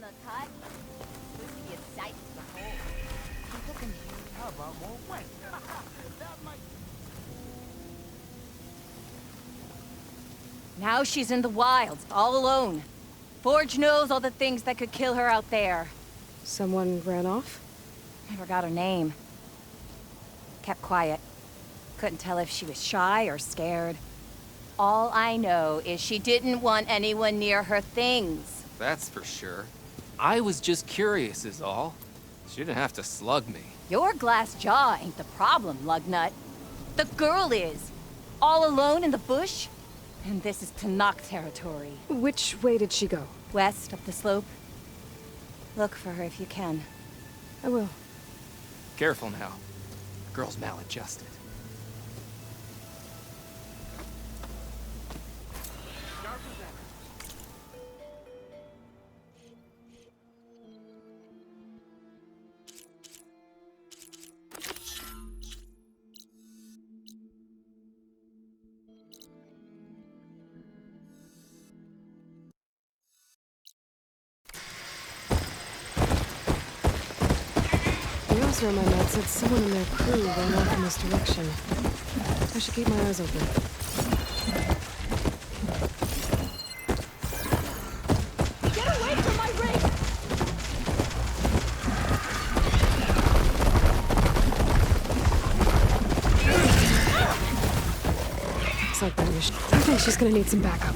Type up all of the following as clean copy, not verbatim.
the cut. Used to be a sight to behold. People can hear. How about more wet? That might... Now she's in the wilds, all alone. Forge knows all the things that could kill her out there. Someone ran off? Never got her name. Kept quiet. Couldn't tell if she was shy or scared. All I know is she didn't want anyone near her things. That's for sure. I was just curious is all. She didn't have to slug me. Your glass jaw ain't the problem, lugnut. The girl is. All alone in the bush. And this is Tanakh territory. Which way did she go? West up the slope. Look for her if you can. I will. Careful now. The girl's maladjusted. The officer on my map said someone in their crew ran off in this direction. I should keep my eyes open. Get away from my rig! Looks like that mission. I think she's gonna need some backup.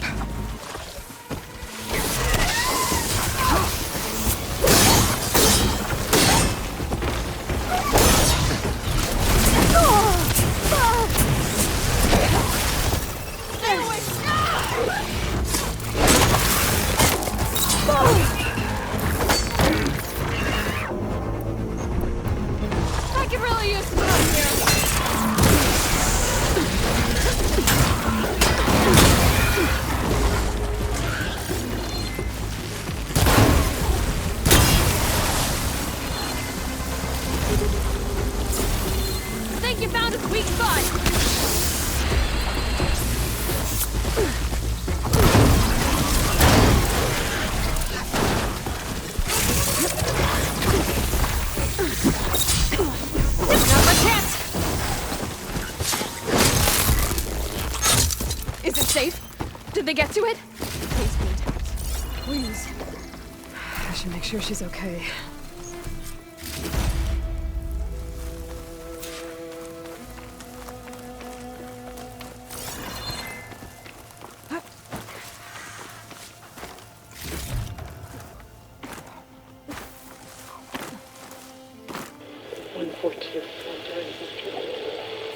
I could really use some help here. Think you found a weak spot. Not my chance. Is it safe? Did they get to it? Please be intact. Please. I should make sure she's okay.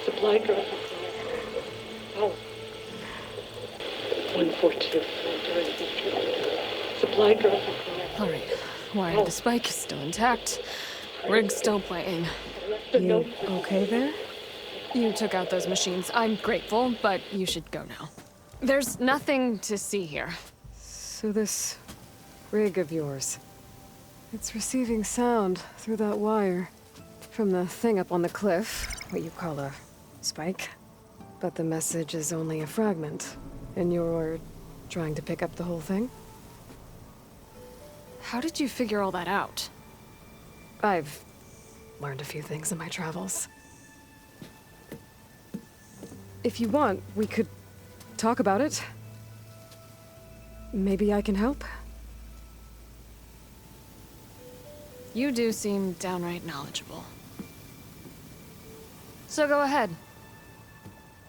Supply drop required. Oh. 142. Supply drop required. Alright. Wire to the spike is still intact. Rig's still playing. You okay there? You took out those machines. I'm grateful, but you should go now. There's nothing to see here. So this rig of yours, it's receiving sound through that wire from the thing up on the cliff, what you call a spike. But the message is only a fragment, and you're trying to pick up the whole thing? How did you figure all that out? I've learned a few things in my travels. If you want, we could talk about it. Maybe I can help? You do seem downright knowledgeable. So go ahead.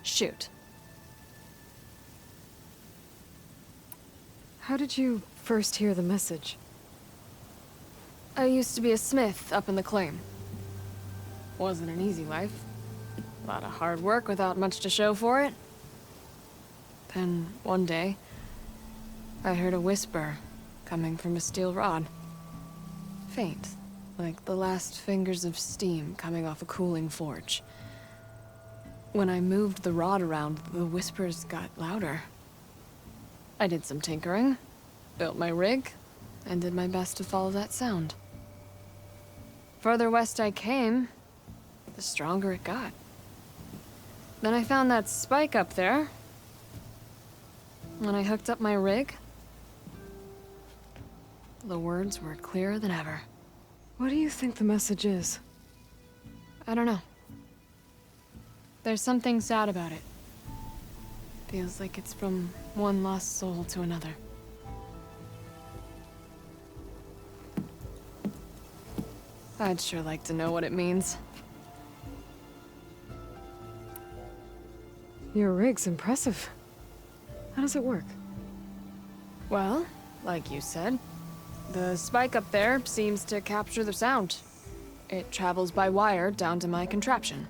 Shoot. How did you first hear the message? I used to be a smith up in the claim. Wasn't an easy life. A lot of hard work without much to show for it. Then, one day, I heard a whisper coming from a steel rod. Faint, like the last fingers of steam coming off a cooling forge. When I moved the rod around, the whispers got louder. I did some tinkering, built my rig, and did my best to follow that sound. Further west I came, the stronger it got. Then I found that spike up there. When I hooked up my rig, The words were clearer than ever. What do you think the message is? I don't know. There's something sad about it. Feels like it's from one lost soul to another. I'd sure like to know what it means. Your rig's impressive. How does it work? Well, like you said, the spike up there seems to capture the sound. It travels by wire down to my contraption.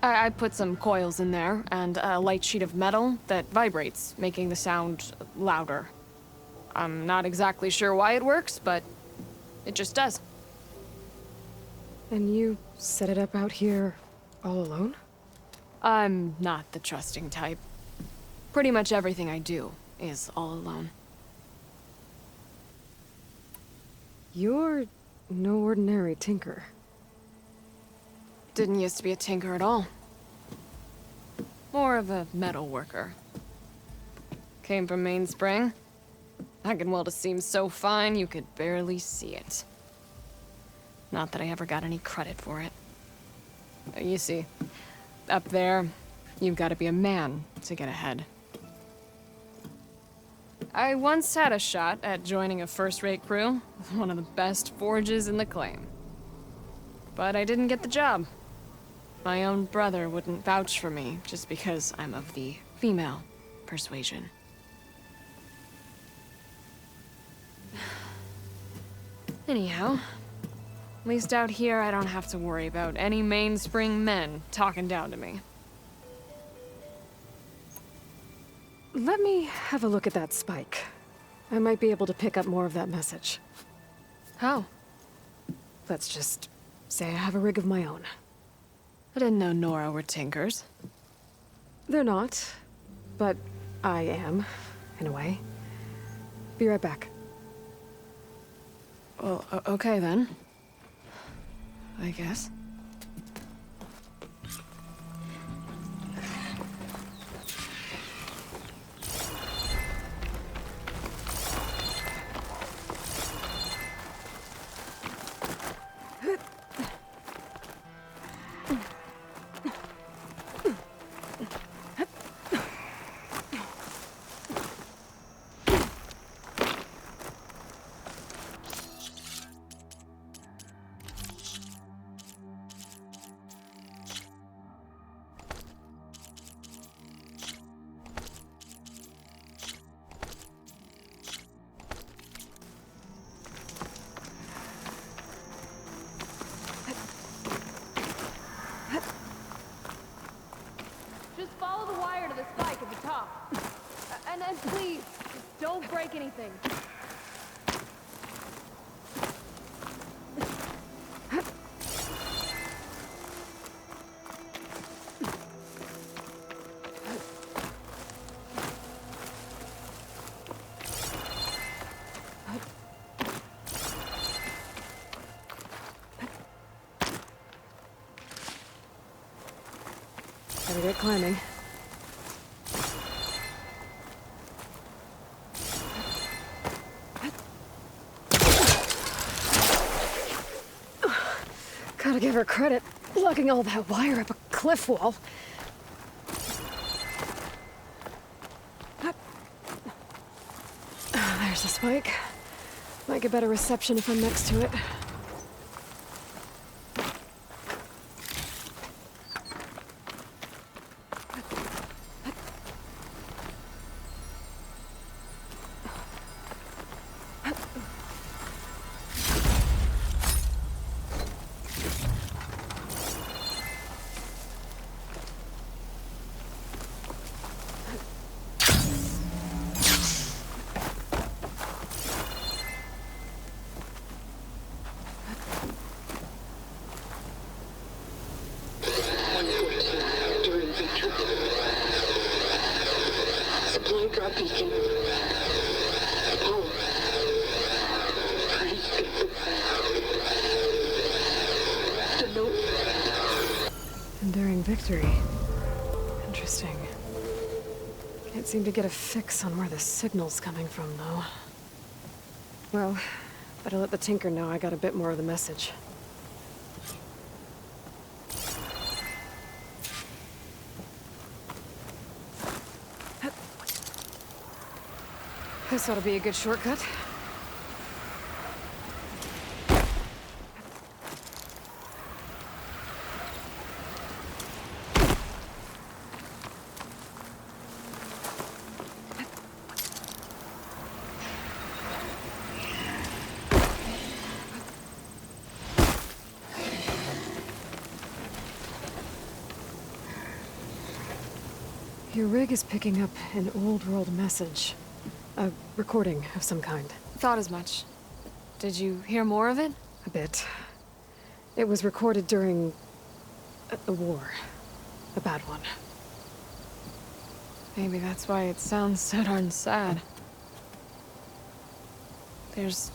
I put some coils in there and a light sheet of metal that vibrates, making the sound louder. I'm not exactly sure why it works, but it just does. And you set it up out here all alone? I'm not the trusting type. Pretty much everything I do is all alone. You're no ordinary tinker. Didn't used to be a tinker at all. More of a metal worker. Came from Mainspring. I can weld a seam so fine you could barely see it. Not that I ever got any credit for it. You see, up there, you've got to be a man to get ahead. I once had a shot at joining a first-rate crew with one of the best forges in the claim. But I didn't get the job. My own brother wouldn't vouch for me just because I'm of the female persuasion. Anyhow, at least out here I don't have to worry about any Mainspring men talking down to me. Let me have a look at that spike. I might be able to pick up more of that message. How? Let's just say I have a rig of my own. I didn't know Nora were tinkers. They're not, but I am, in a way. Be right back. Well, okay then. I guess. Just follow the wire to the spike at the top. And then please, don't break anything. Better get climbing. Gotta give her credit, lugging all that wire up a cliff wall. There's the spike. Might get better reception if I'm next to it. During victory. Supply drop beacon. Power. Praise God. The note. Enduring victory. Interesting. Can't seem to get a fix on where the signal's coming from, though. Well, better let the Tinker know I got a bit more of the message. This ought to be a good shortcut. Your rig is picking up an old world message. A recording of some kind. Thought as much. Did you hear more of it? A bit. It was recorded during a war. A bad one. Maybe that's why it sounds so darn sad. There's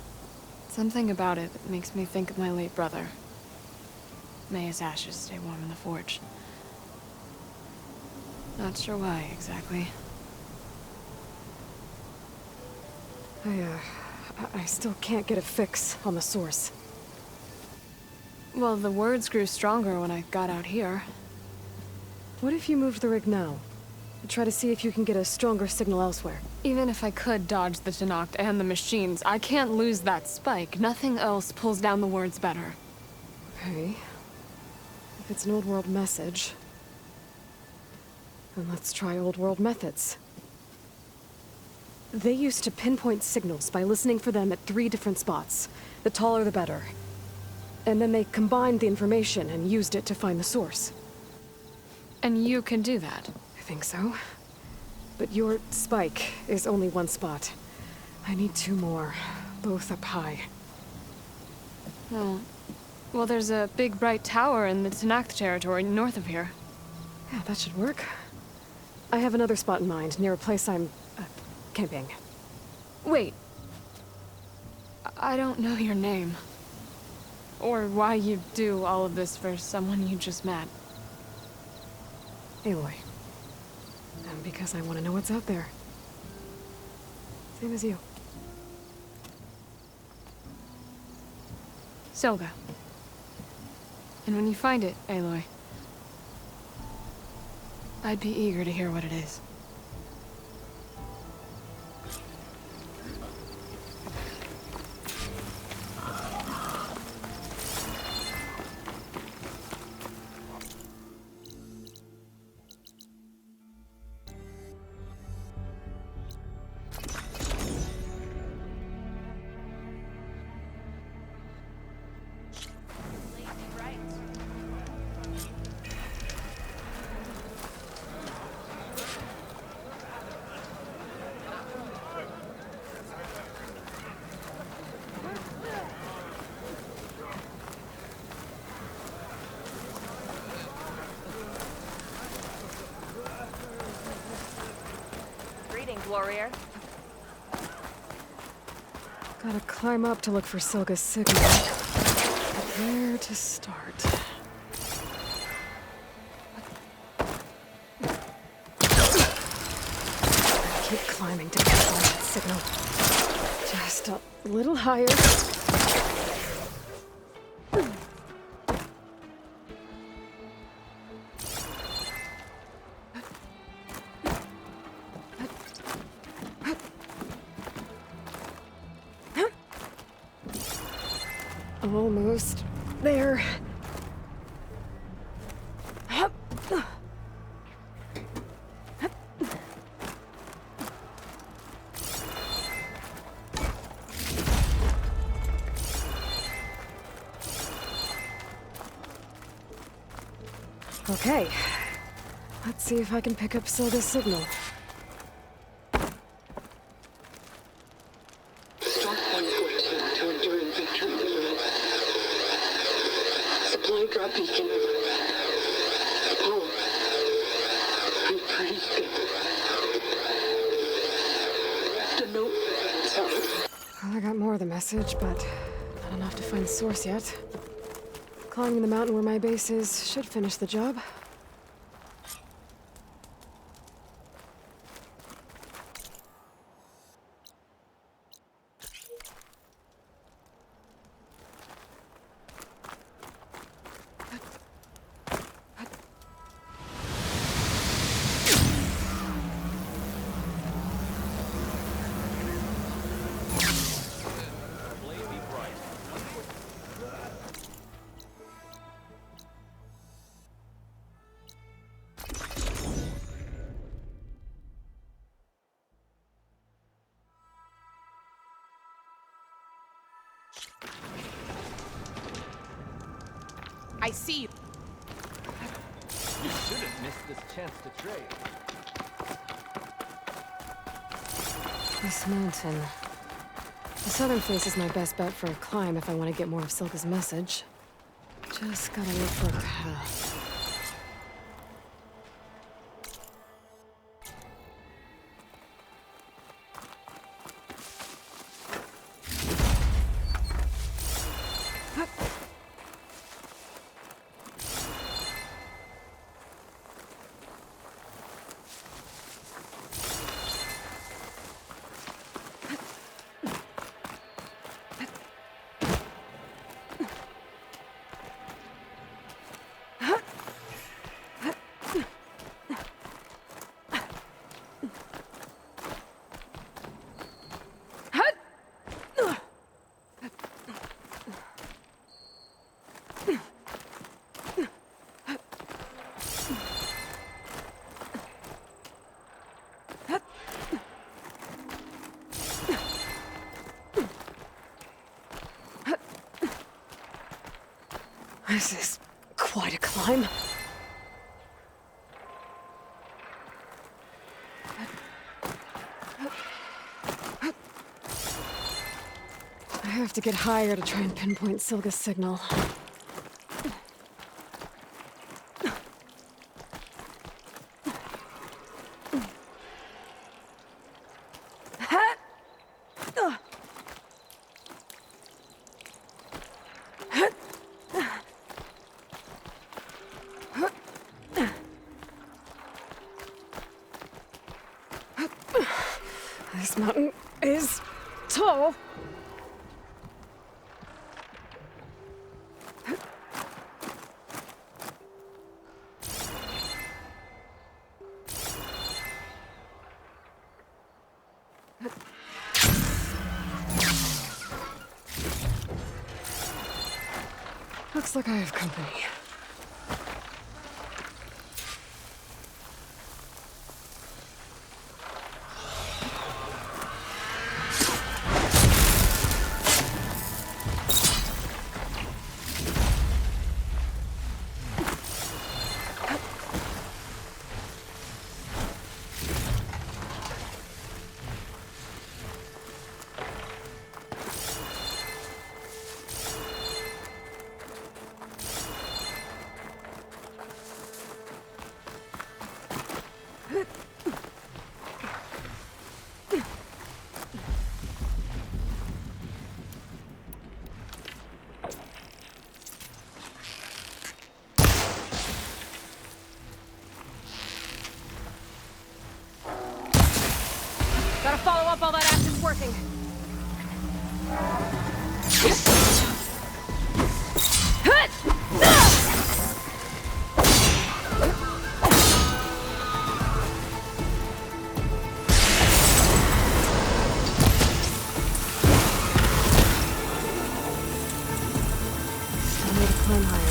something about it that makes me think of my late brother. May his ashes stay warm in the forge. Not sure why, exactly. I still can't get a fix on the source. Well, the words grew stronger when I got out here. What if you moved the rig now? Try to see if you can get a stronger signal elsewhere. Even if I could dodge the Tenakth and the machines, I can't lose that spike. Nothing else pulls down the words better. Okay. If it's an old world message, then let's try old world methods. They used to pinpoint signals by listening for them at 3 different spots. The taller the better. And then they combined the information and used it to find the source. And you can do that. I think so. But your spike is only 1 spot. I need 2 more, both up high. Oh. Well, there's a big bright tower in the Tenakth territory north of here. Yeah, that should work. I have another spot in mind, near a place I'm camping. Wait. I don't know your name. Or why you do all of this for someone you just met. Aloy. And because I want to know what's out there. Same as you. Silga. And when you find it, Aloy, I'd be eager to hear what it is. Greetings, warrior. Gotta climb up to look for Silga's signal. But where to start? Keep climbing to find that signal. Just a little higher. Almost there. Okay. Let's see if I can pick up Silga's signal. Start 114 to enduring victory. Supply drop beacon. Apollo. I'm breathing. The note. Sorry. Well, I got more of the message, but not enough to find the source yet. Climbing the mountain where my base is should finish the job. I see you. You shouldn't miss this chance to trade. This mountain. The southern face is my best bet for a climb if I want to get more of Silka's message. Just gotta look for a path. This is quite a climb. I have to get higher to try and pinpoint Silka's signal. This mountain is tall. Looks like I have company. Gotta follow up all that acid's working. I need to climb higher.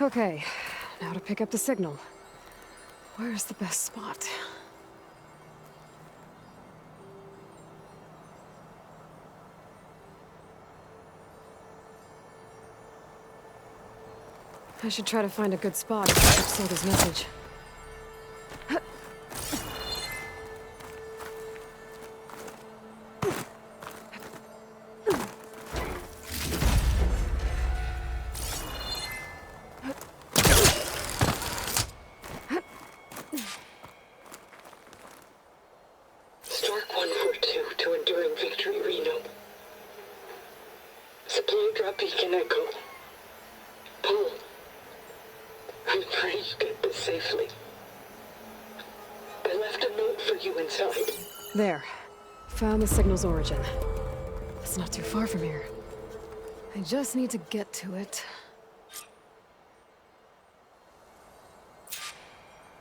Okay, now to pick up the signal. Where's the best spot? I should try to find a good spot to pick up Silka's message. Stark 142 to Enduring Victory Reno. Supply drop beacon echo. Paul, I'm trying to get this safely. I left a note for you inside. There. Found the signal's origin. It's not too far from here. I just need to get to it.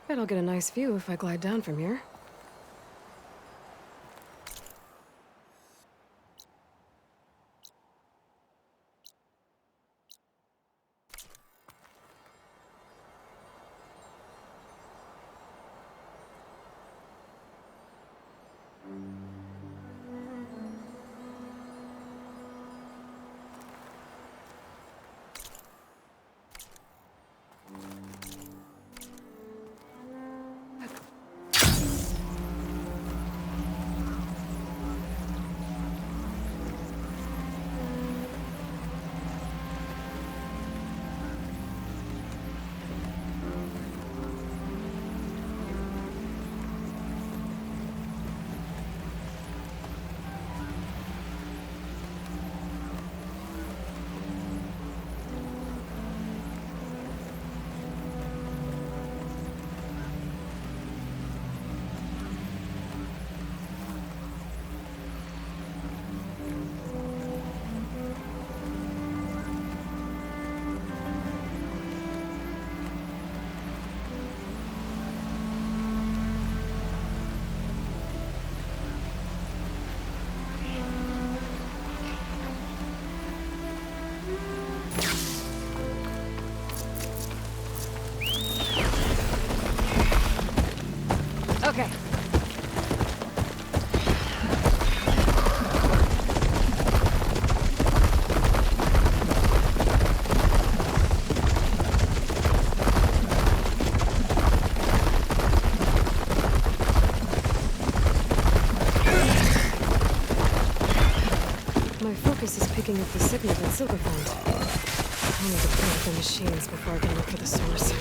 Bet I'll get a nice view if I glide down from here. Okay. My focus is picking up the signal that Silver found. I need to clear up the machines before I can look for the source.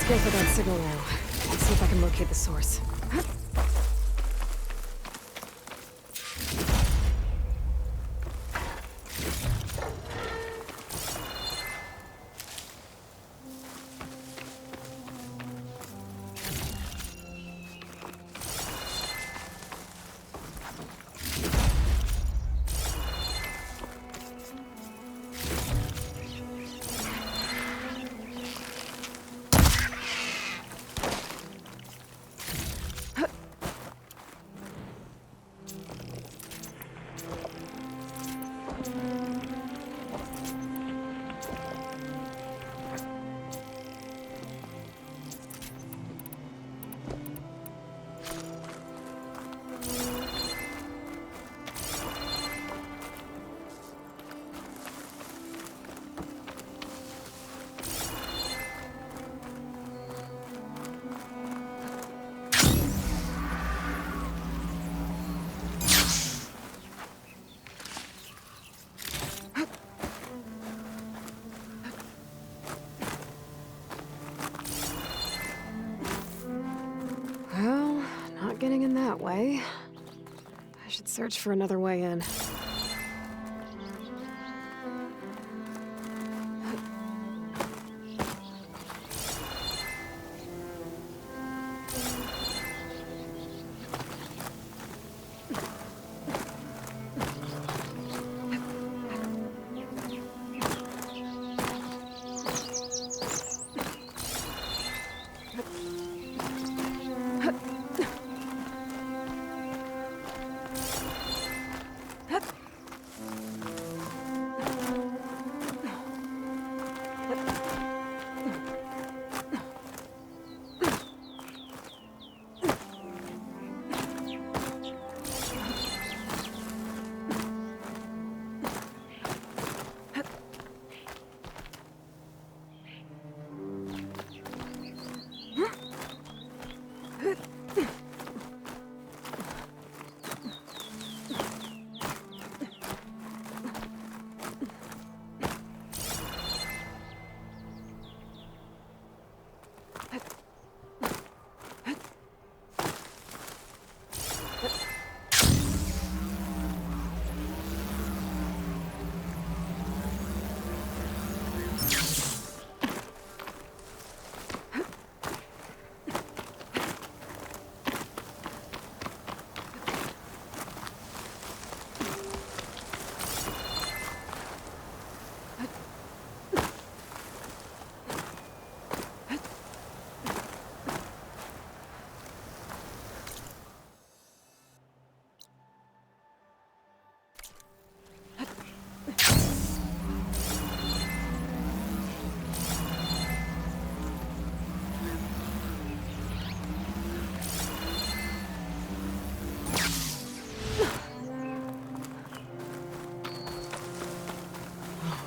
go for that signal now. See if I can locate the source. Well, not getting in that way. I should search for another way in.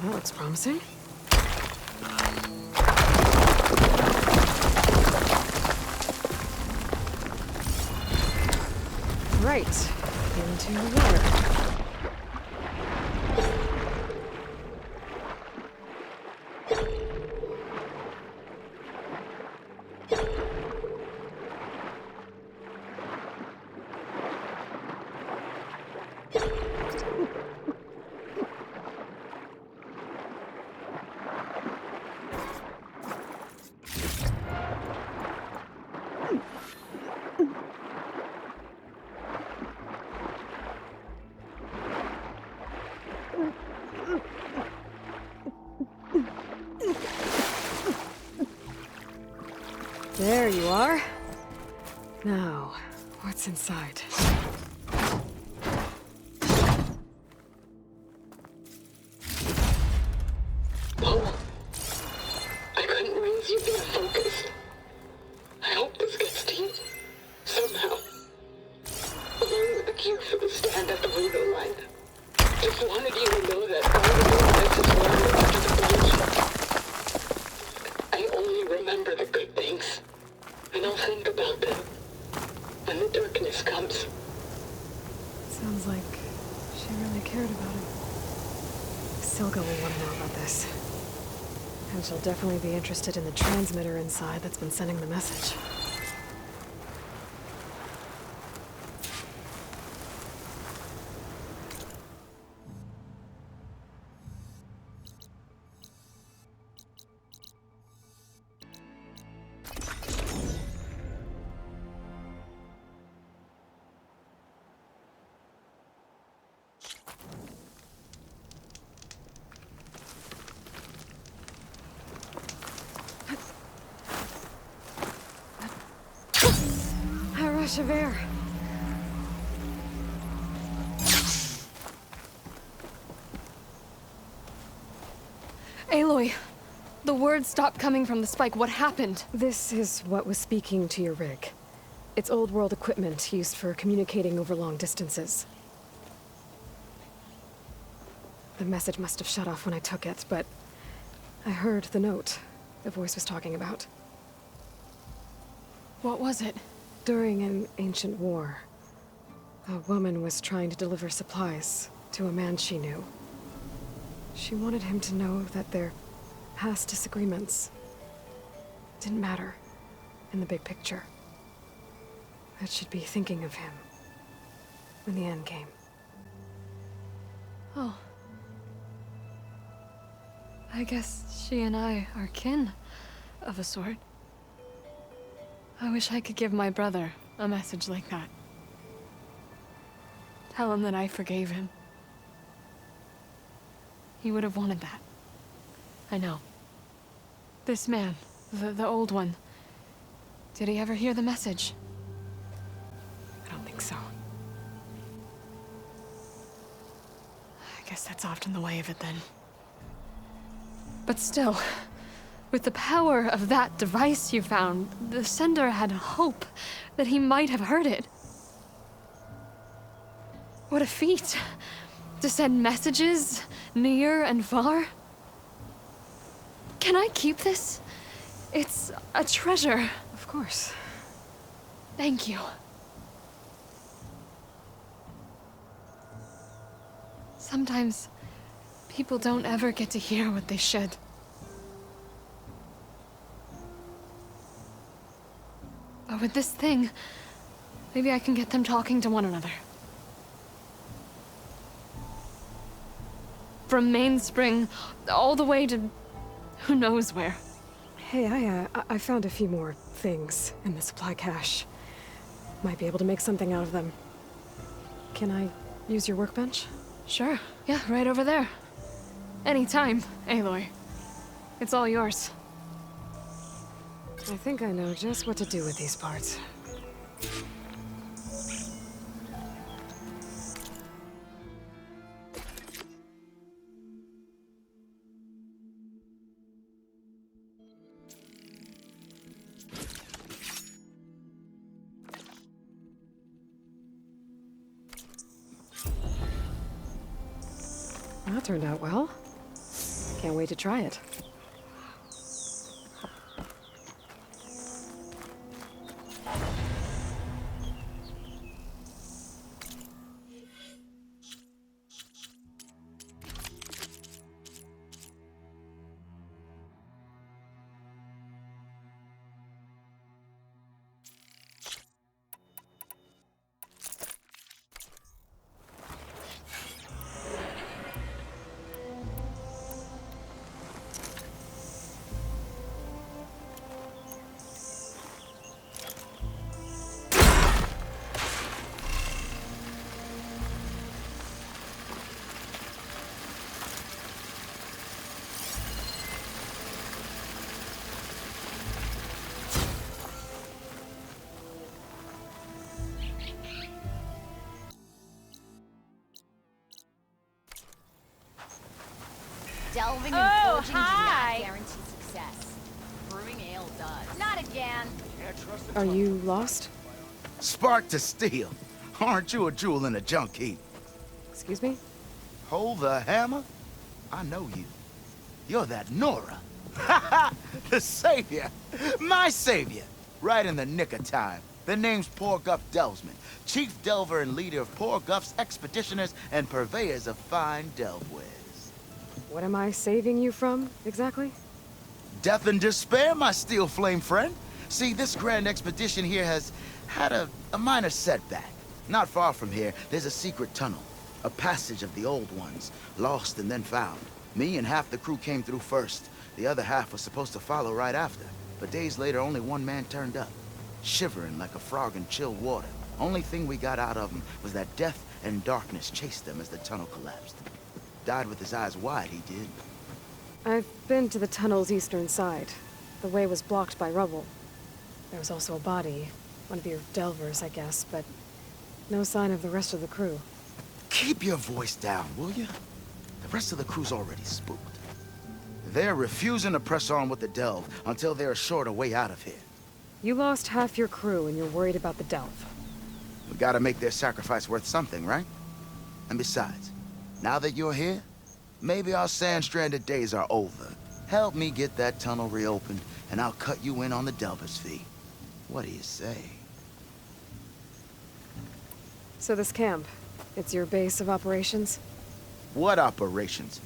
That looks promising. Right. Into the water. There you are. Now, what's inside? Paul, I couldn't raise you via focus. I hope this gets to you. Somehow. Along with the cue for the stand at the window line. Just wanted you to know that all the this is where after the bridge. I only remember the good things. And I'll think about them when the darkness comes. Sounds like she really cared about him. Silga will want to know about this. And she'll definitely be interested in the transmitter inside that's been sending the message. A rush of air. Aloy, the words stopped coming from the spike. What happened? This is what was speaking to your rig. It's old world equipment used for communicating over long distances. The message must have shut off when I took it, but I heard the note the voice was talking about. What was it? During an ancient war, a woman was trying to deliver supplies to a man she knew. She wanted him to know that their past disagreements didn't matter in the big picture. That she'd be thinking of him when the end came. Oh. I guess she and I are kin, of a sort. I wish I could give my brother a message like that. Tell him that I forgave him. He would have wanted that. I know. This man, the old one, did he ever hear the message? I don't think so. I guess that's often the way of it then. But still, with the power of that device you found, the sender had hope that he might have heard it. What a feat! To send messages near and far. Can I keep this? It's a treasure. Of course. Thank you. Sometimes people don't ever get to hear what they should. But with this thing, maybe I can get them talking to one another. From Mainspring, all the way to who knows where. Hey, I found a few more things in the supply cache. Might be able to make something out of them. Can I use your workbench? Sure. Yeah, right over there. Anytime, Aloy. It's all yours. I think I know just what to do with these parts. That turned out well. Can't wait to try it. Delving and forging do not guarantee success. Brewing ale does. Not again. Are you lost? Spark to steel. Aren't you a jewel in a junk heap? Excuse me? Hold the hammer? I know you. You're that Nora. Ha ha! The savior! My savior! Right in the nick of time. The name's Poor Guff Delvesman, chief delver and leader of Poor Guff's expeditioners and purveyors of fine delve wares. What am I saving you from, exactly? Death and despair, my steel flame friend. See, this grand expedition here has had a minor setback. Not far from here, there's a secret tunnel. A passage of the old ones, lost and then found. Me and half the crew came through first. The other half was supposed to follow right after. But days later, only one man turned up, shivering like a frog in chilled water. Only thing we got out of him was that death and darkness chased them as the tunnel collapsed. Died with his eyes wide, he did. I've been to the tunnel's eastern side. The way was blocked by rubble. There was also a body. One of your delvers, I guess, but no sign of the rest of the crew. Keep your voice down, will you? The rest of the crew's already spooked. They're refusing to press on with the delve until they're assured a way out of here. You lost half your crew and you're worried about the delve. We gotta make their sacrifice worth something, right? And besides, now that you're here, maybe our sand-stranded days are over. Help me get that tunnel reopened, and I'll cut you in on the delver's fee. What do you say? So this camp, it's your base of operations? What operations?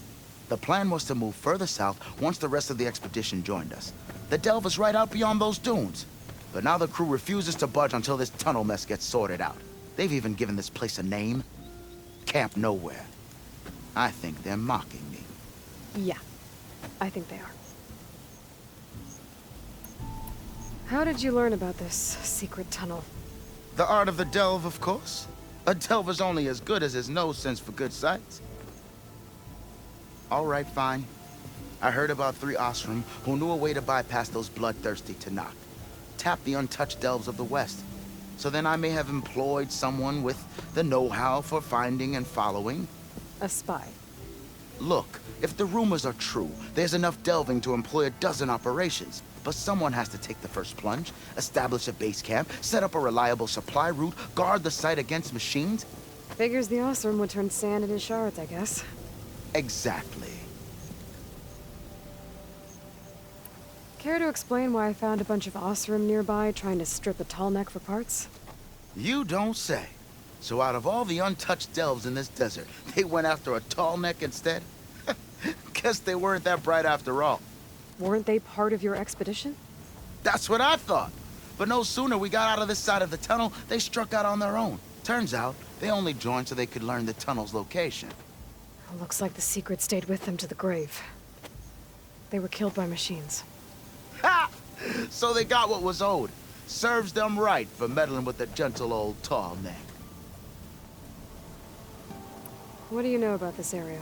The plan was to move further south once the rest of the expedition joined us. The delver's right out beyond those dunes. But now the crew refuses to budge until this tunnel mess gets sorted out. They've even given this place a name. Camp Nowhere. I think they're mocking me. Yeah, I think they are. How did you learn about this secret tunnel? The art of the delve, of course. A delver's only as good as his nose sense for good sights. All right, fine. I heard about 3 Osram who knew a way to bypass those bloodthirsty Tanakh. Tap the untouched delves of the West. So then I may have employed someone with the know-how for finding and following. A spy. Look, if the rumors are true, there's enough delving to employ a dozen operations. But someone has to take the first plunge, establish a base camp, set up a reliable supply route, guard the site against machines. Figures the Osram would turn sand into shards, I guess. Exactly. Care to explain why I found a bunch of Osram nearby trying to strip a tall neck for parts? You don't say. So out of all the untouched delves in this desert, they went after a tall neck instead? Guess they weren't that bright after all. Weren't they part of your expedition? That's what I thought. But no sooner we got out of this side of the tunnel, they struck out on their own. Turns out, they only joined so they could learn the tunnel's location. Looks like the secret stayed with them to the grave. They were killed by machines. Ha! So they got what was owed. Serves them right for meddling with the gentle old tall neck. What do you know about this area?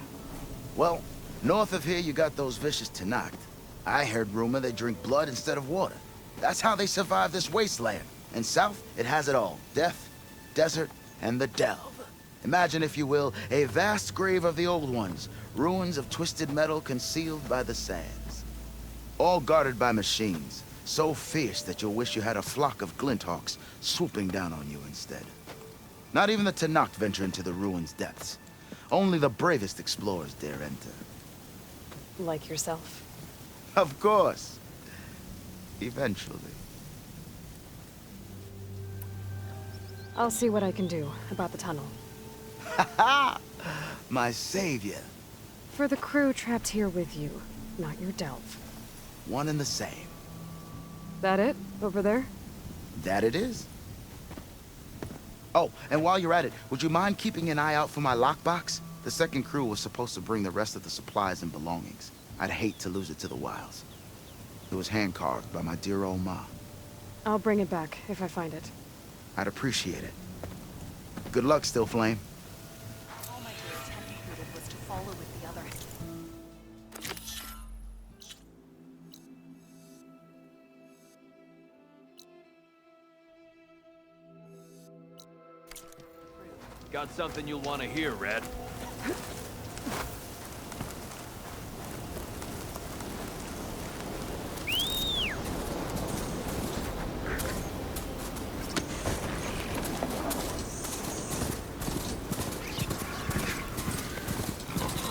Well, north of here you got those vicious Tanakh. I heard rumor they drink blood instead of water. That's how they survive this wasteland. And south, it has it all. Death, desert, and the delve. Imagine, if you will, a vast grave of the old ones. Ruins of twisted metal concealed by the sands. All guarded by machines. So fierce that you'll wish you had a flock of glinthawks swooping down on you instead. Not even the Tanakh venture into the ruins' depths. Only the bravest explorers dare enter. Like yourself. Of course. Eventually. I'll see what I can do about the tunnel. Ha! My savior. For the crew trapped here with you, not your delve. One and the same. That it? Over there? That it is. Oh, and while you're at it, would you mind keeping an eye out for my lockbox? The second crew was supposed to bring the rest of the supplies and belongings. I'd hate to lose it to the wilds. It was hand-carved by my dear old ma. I'll bring it back if I find it. I'd appreciate it. Good luck, Still Flame. All my dear attempted was to follow with the others. Got something you'll want to hear, Red.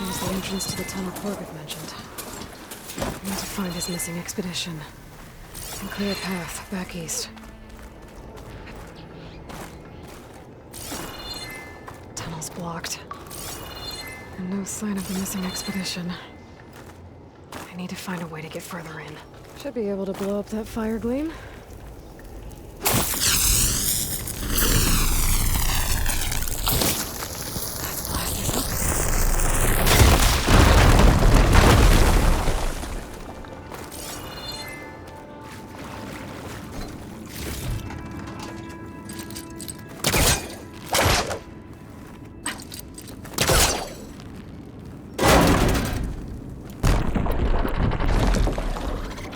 There's the entrance to the tunnel Corbett mentioned. I need to find his missing expedition. And clear a path back east. Tunnel's blocked. And no sign of the missing expedition. I need to find a way to get further in. Should be able to blow up that fire gleam. Let's blast this up.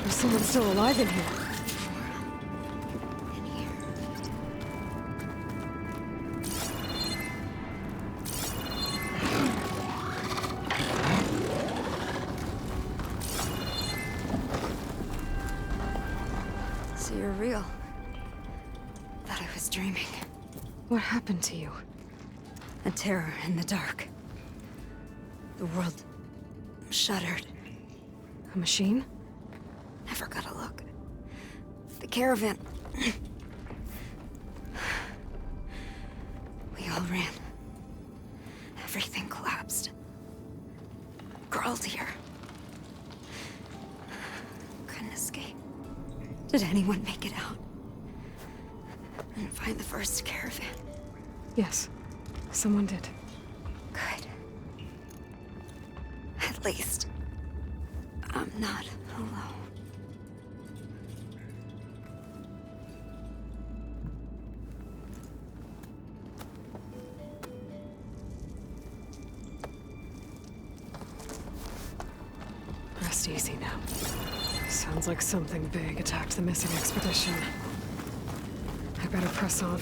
There's someone still alive in here. So you're real. Thought I was dreaming. What happened to you? A terror in the dark. The world shuddered. A machine? Never got a look. The caravan. We all ran. Everything collapsed. Crawled here. Couldn't escape. Did anyone make it out? And find the first caravan? Yes. Someone did. Good. At least, I'm not alone. Rest easy now. Sounds like something big attacked the missing expedition. I better press on.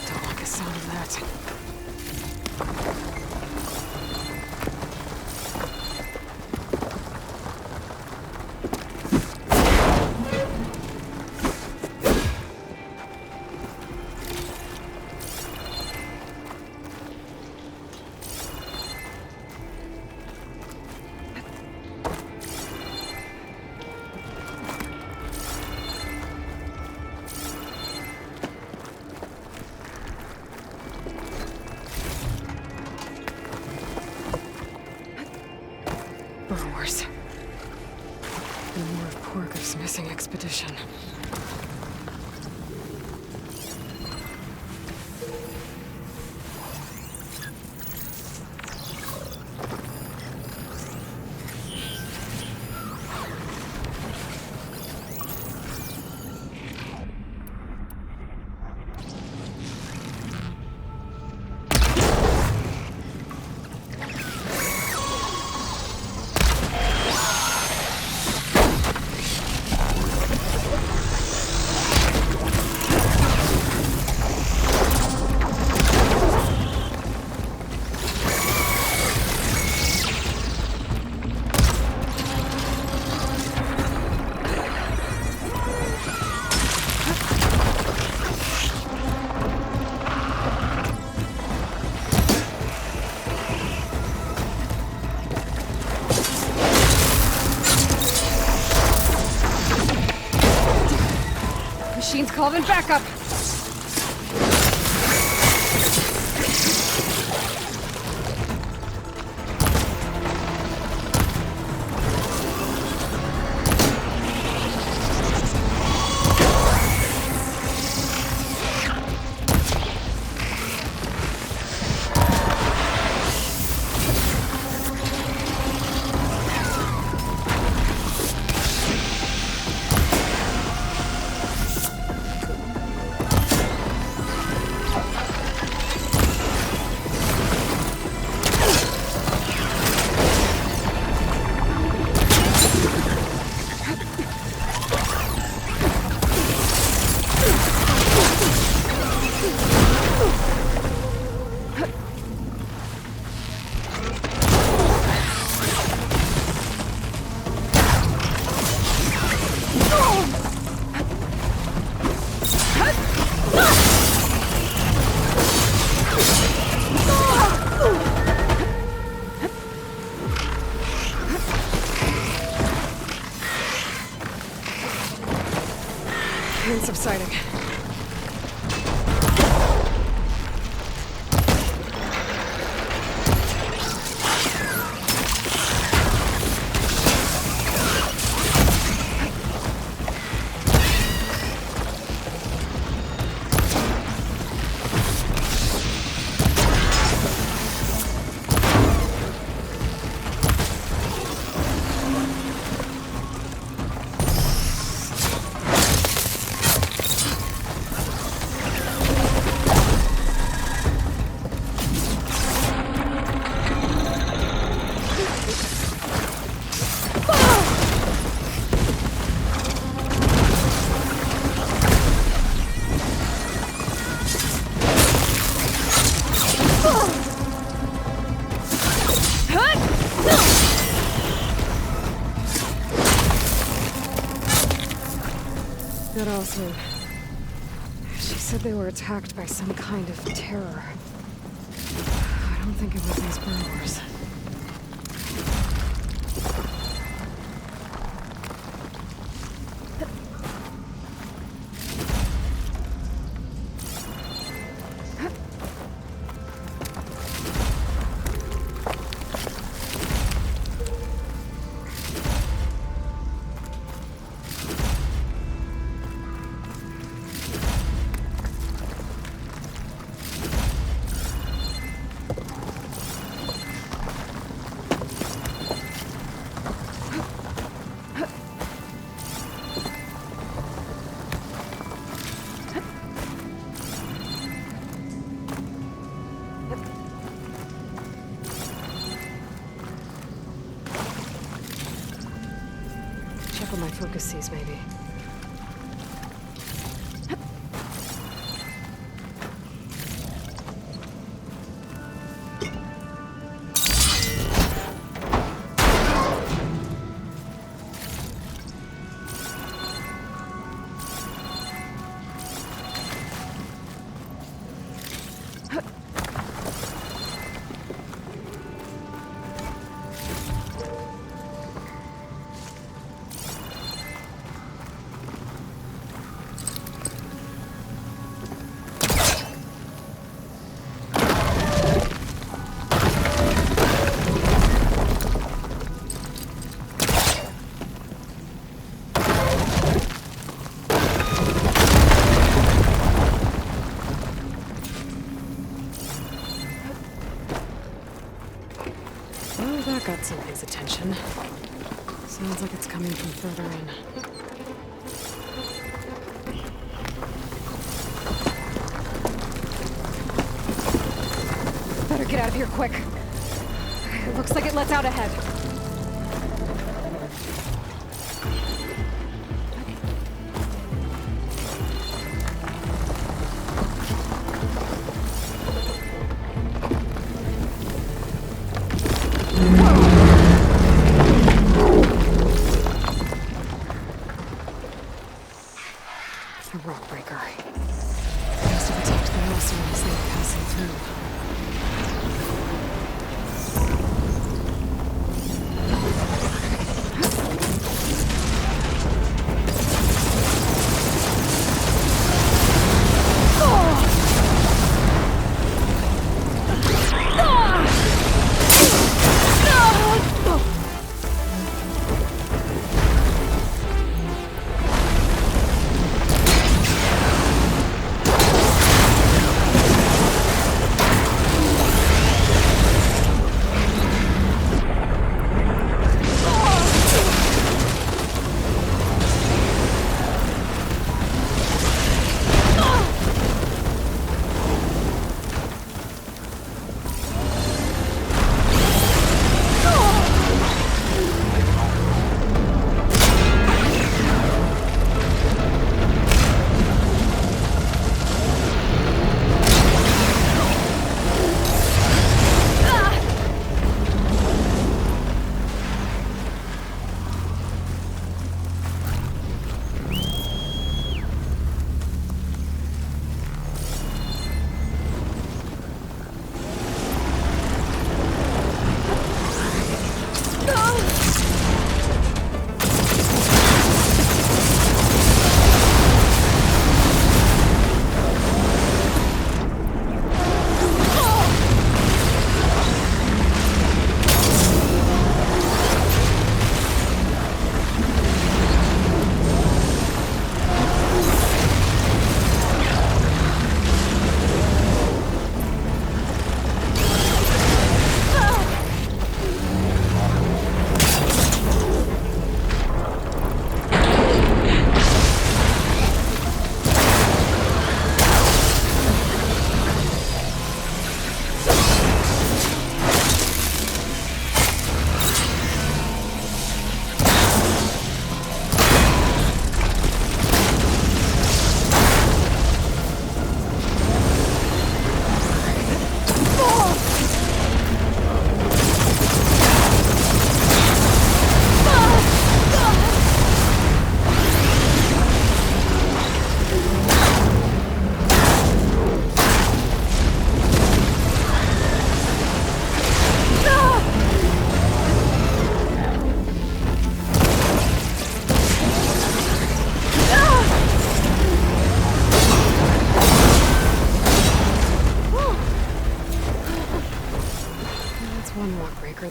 Don't like the sound of that. Burrowers. And more of Porgur's missing expedition. Machine's called in backup! exciting. Good also. She said they were attacked by some kind of terror. I don't think it was these burglars. Check on my focus sees, maybe. Oh, that got something's attention. Sounds like it's coming from further in. Better get out of here quick. It looks like it lets out ahead. A rock breaker. Has to protect the house as they are passing through.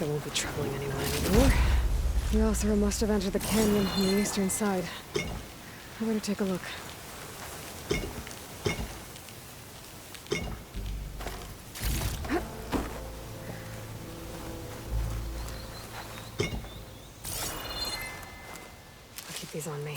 They won't be troubling anyone anymore. The Oseram must have entered the canyon from the eastern side. I better take a look. I'll keep these on me.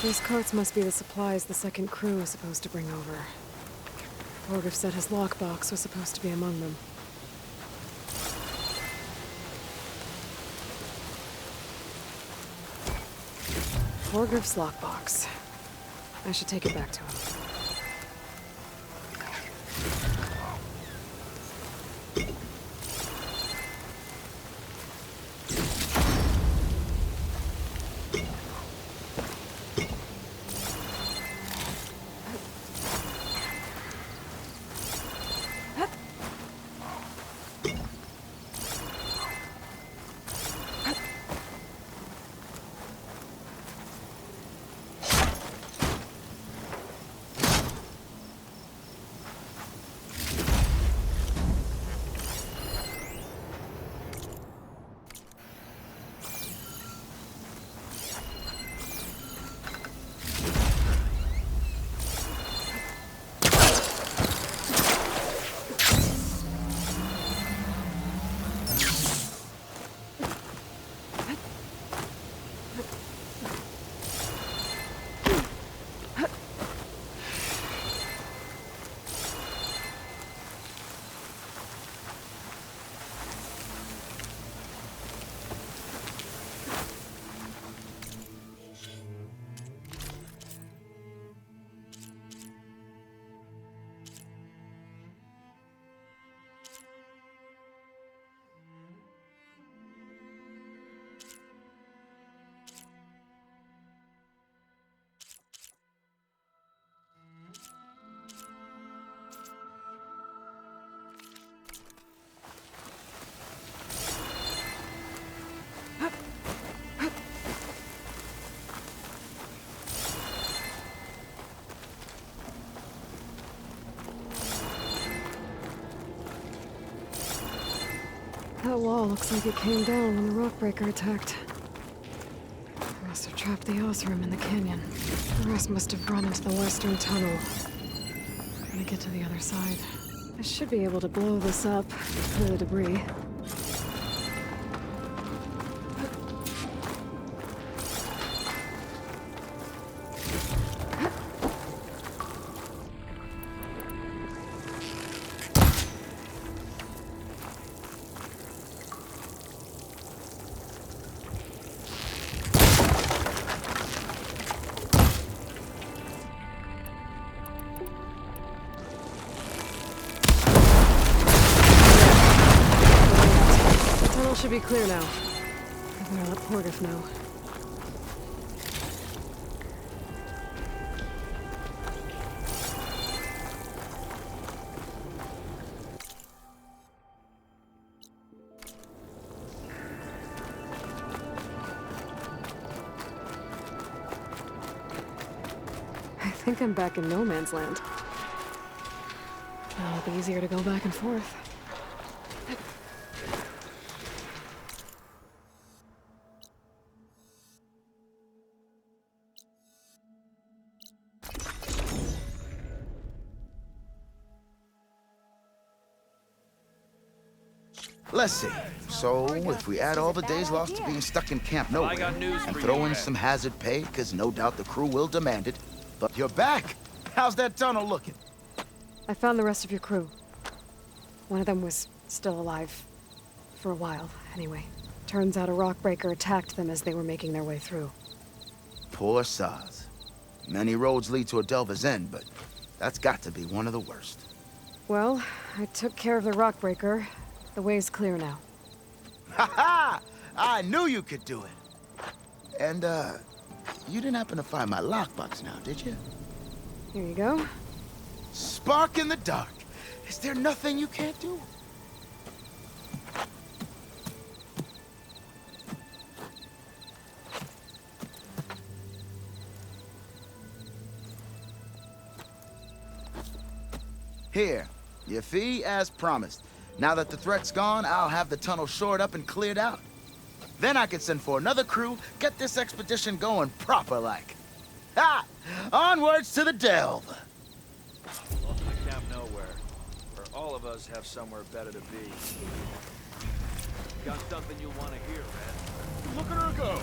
These carts must be the supplies the second crew is supposed to bring over. Orgriff said his lockbox was supposed to be among them. Orgriff's lockbox. I should take it back to him. That wall looks like it came down when the rockbreaker attacked. They must have trapped the Oseram in the canyon. The rest must have run into the western tunnel. Trying to get to the other side. I should be able to blow this up, clear the debris. Should be clear now. I better let Orgriff know. I think I'm back in no man's land. It'll be easier to go back and forth. Let's see. So, if we add all the days lost to being stuck in Camp Nowhere, and throw in some hazard pay, because no doubt the crew will demand it, but you're back! How's that tunnel looking? I found the rest of your crew. One of them was still alive. For a while, anyway. Turns out a rockbreaker attacked them as they were making their way through. Poor Saz. Many roads lead to a Delver's End, but that's got to be one of the worst. Well, I took care of the rockbreaker. The way's clear now. Ha ha! I knew you could do it. And, you didn't happen to find my lockbox now, did you? Here you go. Spark in the dark. Is there nothing you can't do? Here, your fee as promised. Now that the threat's gone, I'll have the tunnel shored up and cleared out. Then I can send for another crew, get this expedition going proper-like. Ha! Onwards to the delve! Welcome to Camp Nowhere, where all of us have somewhere better to be. Got something you'll want to hear, Red. Look at her go!